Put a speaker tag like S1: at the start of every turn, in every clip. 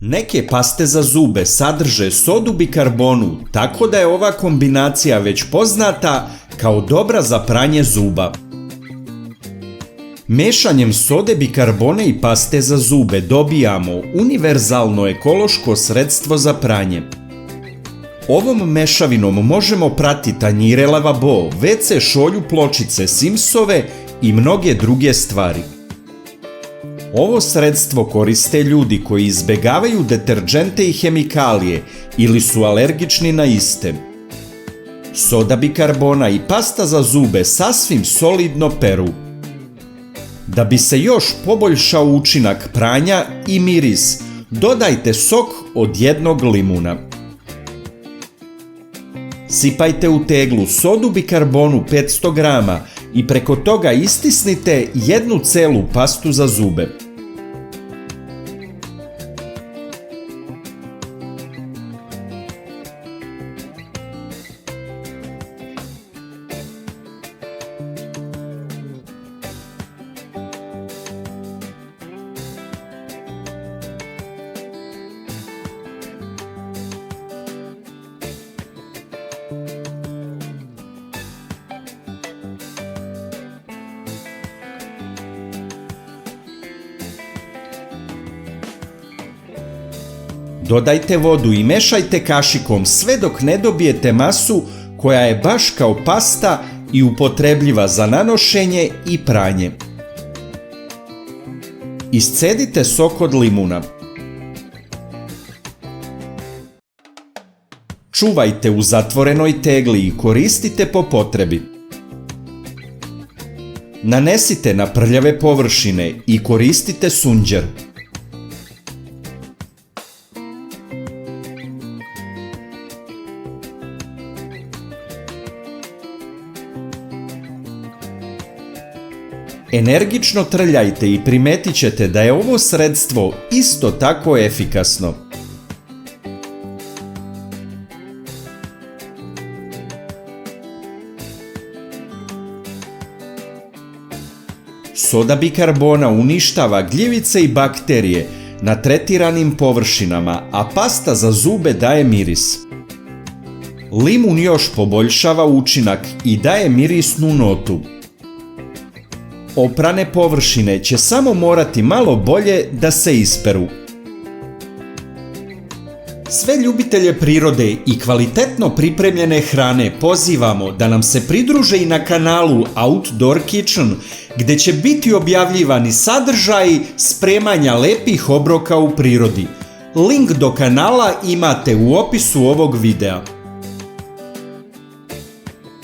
S1: Neke paste za zube sadrže sodu bikarbonu, tako da je ova kombinacija već poznata kao dobra za pranje zuba. Mešanjem sode bikarbone i paste za zube dobijamo univerzalno ekološko sredstvo za pranje. Ovom mešavinom možemo prati tanjire lavabo, WC šolju, pločice Simsove i mnoge druge stvari. Ovo sredstvo koriste ljudi koji izbegavaju deterdžente i hemikalije ili su alergični na iste. Soda bikarbona i pasta za zube sasvim solidno peru. Da bi se još poboljšao učinak pranja i miris, dodajte sok od jednog limuna. Sipajte u teglu sodu bikarbonu 500 g i preko toga istisnite jednu celu pastu za zube. Dodajte vodu i mešajte kašikom sve dok ne dobijete masu koja je baš kao pasta i upotrebljiva za nanošenje i pranje. Iscedite sok od limuna. Čuvajte u zatvorenoj tegli i koristite po potrebi. Nanesite na prljave površine i koristite sunđer. Energično trljajte i primetit ćete da je ovo sredstvo isto tako efikasno. Soda bikarbona uništava gljivice i bakterije na tretiranim površinama, a pasta za zube daje miris. Limun još poboljšava učinak i daje mirisnu notu. Oprane površine će samo morati malo bolje da se isperu. Sve ljubitelje prirode i kvalitetno pripremljene hrane pozivamo da nam se pridruže i na kanalu Outdoor Kitchen, gde će biti objavljivani sadržaji spremanja lepih obroka u prirodi. Link do kanala imate u opisu ovog videa.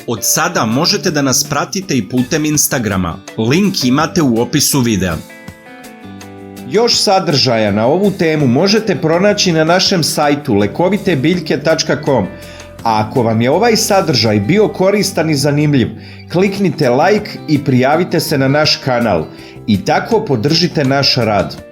S1: Od sada možete da nas pratite i putem Instagrama. Link imate u opisu videa. Još sadržaja na ovu temu možete pronaći na našem sajtu lekovitebiljke.com. A ako vam je ovaj sadržaj bio koristan i zanimljiv, kliknite like i prijavite se na naš kanal i tako podržite naš rad.